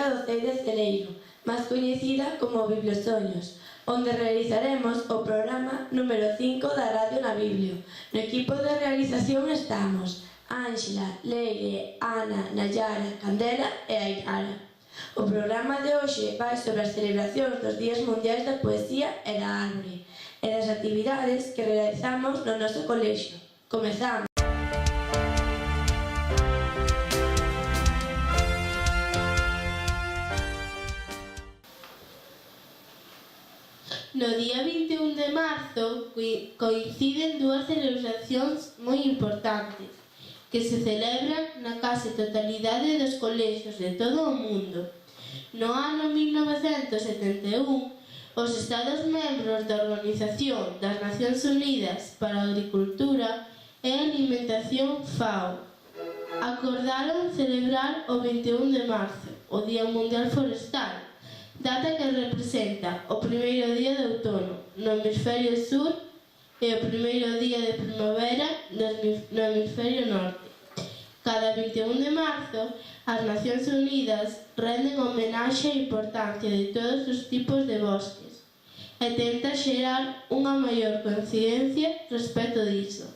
Biblioteca do CEI de Celeiro, máis coñecida como Bibliosoños, onde realizaremos o programa número 5 da Radio na Biblio. No equipo de realización estamos Ángela, Leire, Ana, Nayara, Candela e Ainara. O programa de hoxe vai sobre as celebracións dos Días Mundiais da Poesía e da Árbore e das actividades que realizamos no noso colexio. Comezamos! No día 21 de marzo coinciden dúas celebracións moi importantes que se celebran na case totalidade dos colexios de todo o mundo. No ano 1971, os Estados membros da Organización das Nacións Unidas para a Agricultura e a Alimentación FAO acordaron celebrar o 21 de marzo, o Día Mundial Forestal, data que representa o primeiro día de outono no hemisferio sur e o primeiro día de primavera no hemisferio norte. Cada 21 de marzo, as Nacións Unidas renden homenaxe á importancia de todos os tipos de bosques e tenta xerar unha maior coincidencia respecto diso.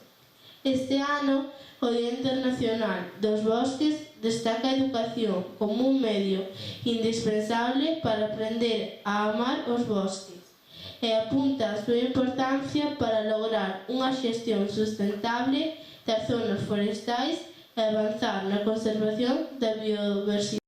Este ano, o Día Internacional dos Bosques destaca a educación como un medio indispensable para aprender a amar os bosques e apunta a súa importancia para lograr unha xestión sustentable das zonas forestais e avanzar na conservación da biodiversidade.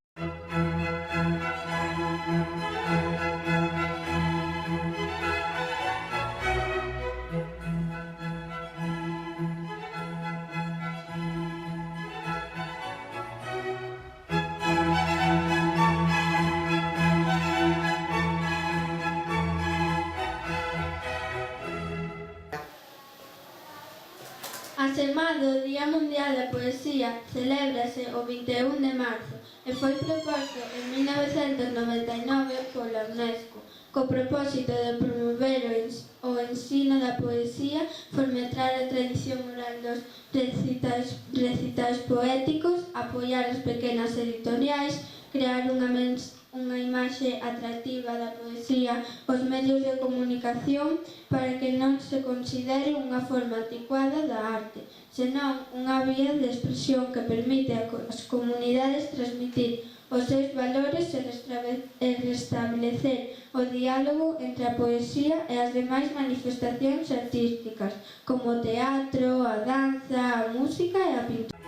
A Semana do Día Mundial da Poesía celébrase o 21 de marzo e foi proposto en 1999 pola UNESCO co propósito de promover o ensino da poesía, fomentar a tradición oral dos recitais poéticos, apoiar as pequenas editoriais, crear unha imaxe atractiva da poesía aos medios de comunicación para que non se considere unha forma anticuada da arte, senón unha vía de expresión que permite ás comunidades transmitir os seus valores e restablecer o diálogo entre a poesía e as demais manifestacións artísticas, como o teatro, a danza, a música e a pintura.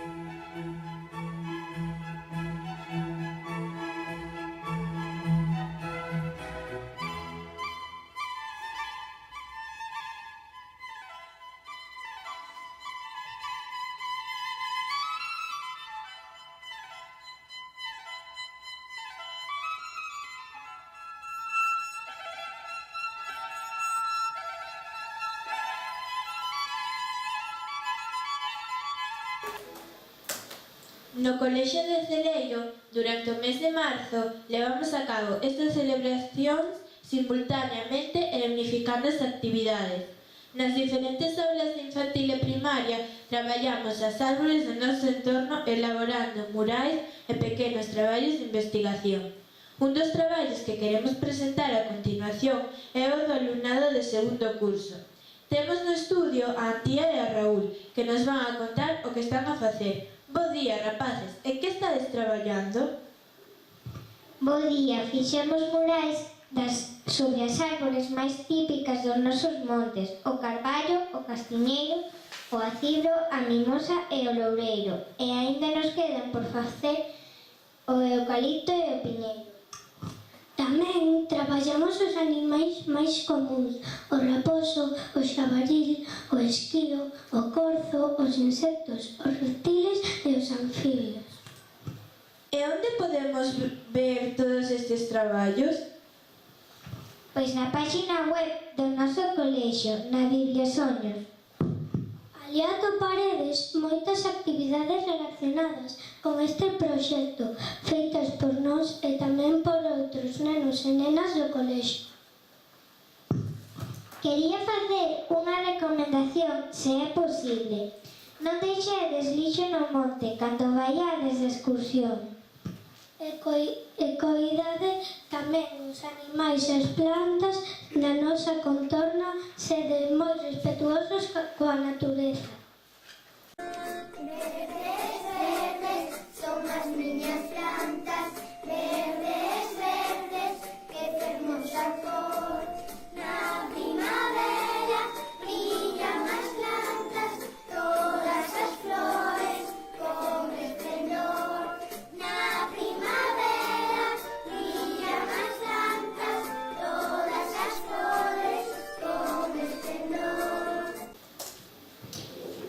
No Colexio de Celeiro, durante o mes de marzo, levamos a cabo estas celebracións simultaneamente e unificando as actividades. Nas diferentes aulas de infantil e primaria traballamos as árbores do noso entorno elaborando murais e pequenos traballos de investigación. Un dos traballos que queremos presentar a continuación é o do alumnado de segundo curso. Temos no estudio a Antía e a Raúl, que nos van a contar o que están a facer. Bo día, rapaces. En que estades traballando? Bo día. Fixemos murais sobre as árbores máis típicas dos nosos montes, o carballo, o castiñeiro, o acibro, a mimosa e o loureiro. E aínda nos quedan por facer o eucalipto e o piñeiro. Tamén traballamos os animais máis comuns, o raposo, o xabaril, o esquío, o corzo, os insectos, os reptiles e os anfibios. E onde podemos ver todos estes traballos? Pois na página web do noso colexio, na Bibliosoños. Ali atoparedes moitas actividades relacionadas con este proxecto, feitas por nós e tamén por outros nenos e nenas do colexio. Quería facer unha recomendación, se é posible. Non deixedes lixo no monte cando vaiades de excursión. E coidade tamén os animais e as plantas na nosa contorna, sedes moi respetuosos coa natureza. Verdes, verdes, son as miñas plantas, verdes, verdes, que fermosa cor. Na primavera brillan as plantas, todas as flores con esplendor. Na primavera brillan as plantas, todas as flores con esplendor.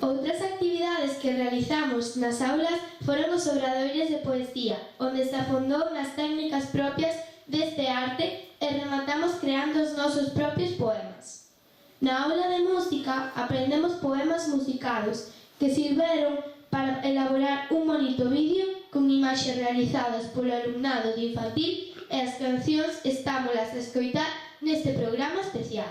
Outras actividades que realizamos nas aulas foron os obradoiros de poesía, onde se afondou nas técnicas propias deste arte e rematamos creando os nosos propios poemas. Na aula de música aprendemos poemas musicados que sirveron para elaborar un bonito vídeo con imaxes realizadas polo alumnado de infantil e as cancións estámolas a escoitar neste programa especial.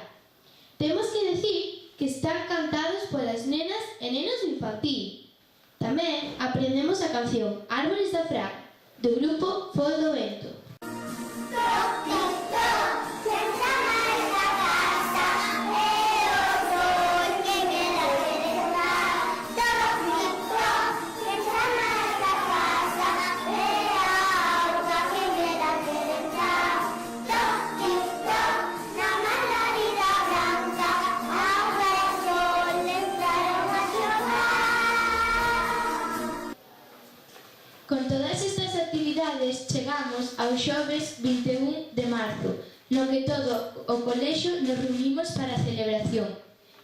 Temos que decir que están cantados polas nenas e nenos do infantil. Tamén aprendemos a canción Árbores da Fraga, do grupo Fol do Vento. Con todas estas actividades chegamos ao xoves 21 de marzo, no que todo o colexio nos reunimos para a celebración.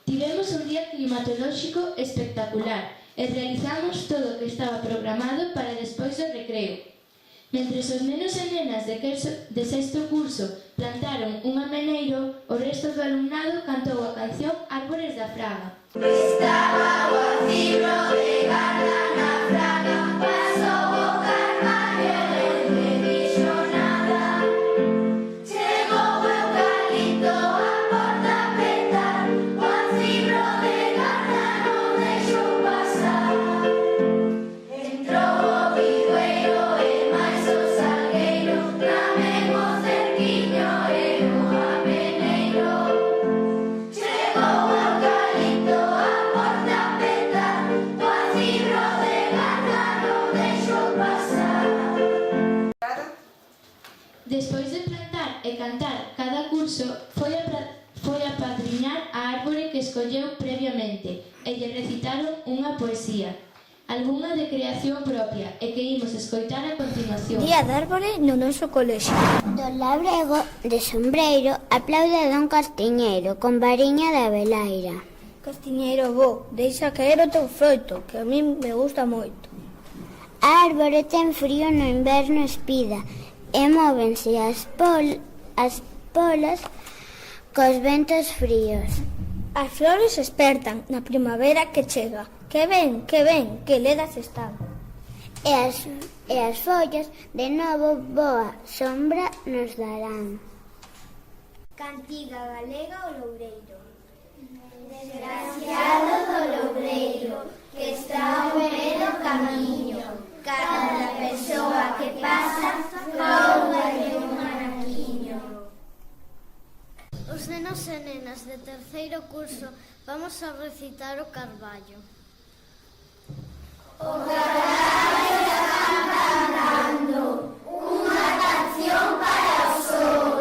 Tivemos un día climatolóxico espectacular e realizamos todo o que estaba programado para despois do recreo. Mentres os nenos e nenas de sexto curso plantaron un ameneiro, o resto do alumnado cantou a canción Árbores da Fraga. Estaba o acibro de garda na fraga, pasou o carballo e non dixo nada. Chegou o eucalipto a porta a petar, o acibro de garda non deixou pasar. Entrou o vidueiro e máis o salgueiro, tamén o cerquiño e o ameneiro. Chegou o eucalipto a porta a petar, o acibro de garda non deixou pasar. Despois de plantar e cantar cada curso, foi a padriñar a árbore que escolleu previamente e lle recitaron unha poesía, algunha de creación propia e que imos escoitar a continuación. Día de árbore no noso colexio. Don Labrego de Sombreiro aplaude a Don Castiñeiro con variña de abelaira. Castiñeiro bo, deixa caer o teu froito, que a min me gusta moito. A árbore ten frío no inverno espida e móvense as polas cos ventos fríos. As flores espertan na primavera que chega. Que ven, que ledas están. E as follas de novo boa sombra nos darán. Cantiga galega o loureiro. Desgraciado do loureiro, que está ao pé do camiño. Cada persoa que pasa rouballe un anaquiño. Os nenos e nenas de terceiro curso vamos a recitar o Carballo. O carballo está cantando unha canción para o sol.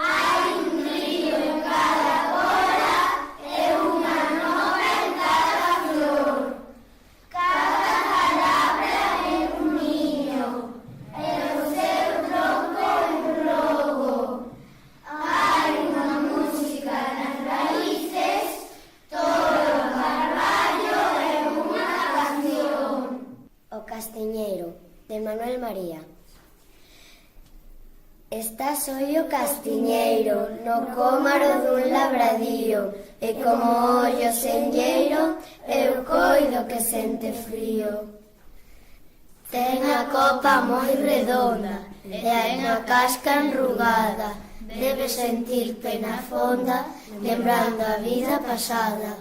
Hai un río en cada bola e unha nova en cada flor. Cada palabra é un niño e o seu tronco é un lobo. Hai unha música nas raíces, todo o carballo é unha canción. O Castiñeiro, de Manuel María. Está soi o castiñeiro no cómaro dun labradío e como ollo senlleiro eu coido que sente frío. Ten a copa moi redonda e hai a casca enrugada, debe sentir pena fonda lembrando a vida pasada.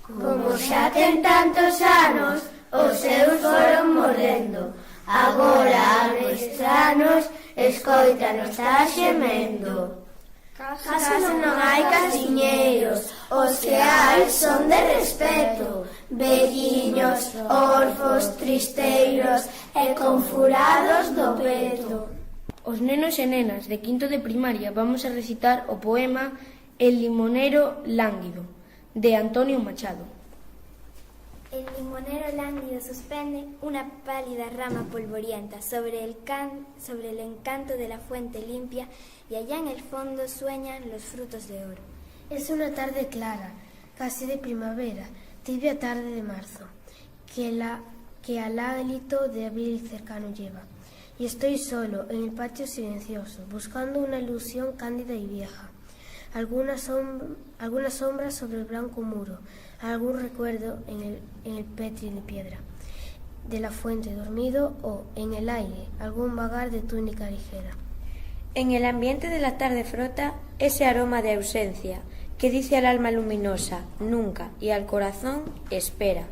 Como xa ten tantos anos, os seus foron morrendo, agora anos estranos escoítranos estar xemendo. Caso non hai castiñeiros, os que hai son de respeto, velliños, orfos, tristeiros e confurados do peto. Os nenos e nenas de quinto de primaria vamos a recitar o poema El limonero lánguido, de Antonio Machado. El limonero lánguido suspende una pálida rama polvorienta sobre el encanto de la fuente limpia y allá en el fondo sueñan los frutos de oro. Es una tarde clara, casi de primavera, tibia tarde de marzo, que al hálito de abril cercano lleva. Y estoy solo en el patio silencioso, buscando una ilusión cándida y vieja. Alguna sombra sobre el blanco muro, algún recuerdo en el petri de piedra de la fuente dormido o en el aire algún vagar de túnica ligera. En el ambiente de la tarde frota ese aroma de ausencia que dice al alma luminosa nunca y al corazón espera.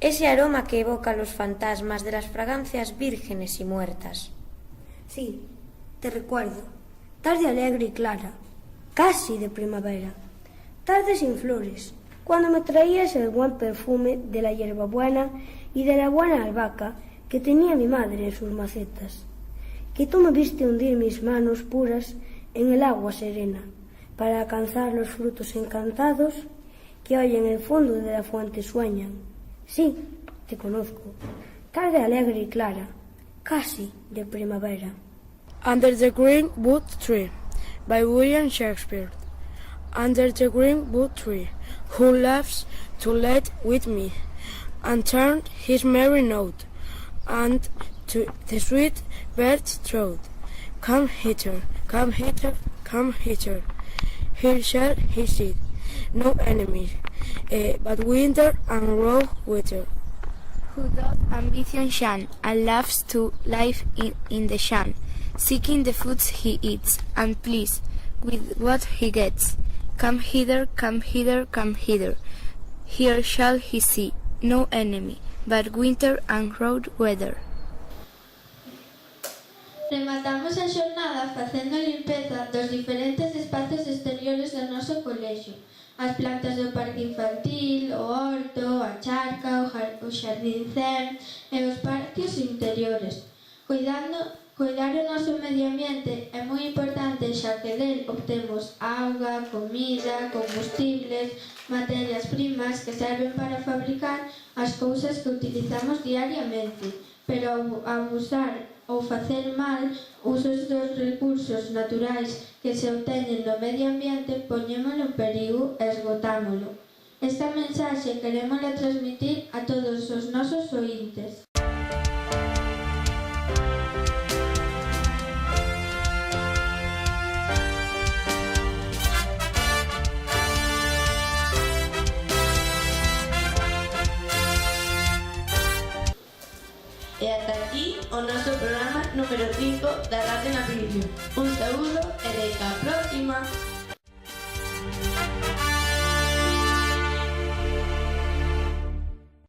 Ese aroma que evoca los fantasmas de las fragancias vírgenes y muertas. Sí, te recuerdo. Tarde alegre y clara, casi de primavera. Tarde sin flores, cuando me traías el buen perfume de la hierbabuena y de la buena albahaca que tenía mi madre en sus macetas. Que tú me viste hundir mis manos puras en el agua serena para alcanzar los frutos encantados que hoy en el fondo de la fuente sueñan. Sí, te conozco. Tarde alegre y clara, casi de primavera. Under the Green Wood Tree, by William Shakespeare. Under the green wood tree, who loves to let with me, and turned his merry note, and to the sweet bird's throat. Come hither, come hither, come hither. Here shall he sit, no enemy, but winter and raw weather. Who doth ambition shun, and loves to live in the shun, seeking the foods he eats, and pleased with what he gets. Come hither, come hither, come hither. Here shall he see no enemy, but winter and raw weather. Rematamos a xornada facendo limpeza dos diferentes espacios exteriores do noso colexio. As plantas do parque infantil, o horto, a charca, o xardín zen e os patios interiores. Cuidar o noso medio ambiente é moi importante xa que del obtemos auga, comida, combustibles, materias primas que serven para fabricar as cousas que utilizamos diariamente, pero abusar ou facer mal usos dos recursos naturais que se obteñen no medio ambiente poñémolo en perigo e esgotámolo. Esta mensaxe querémola transmitir a todos os nosos oíntes. E ata aquí o noso programa número 5 da Radio Na Primicia. Un saúdo e de a próxima!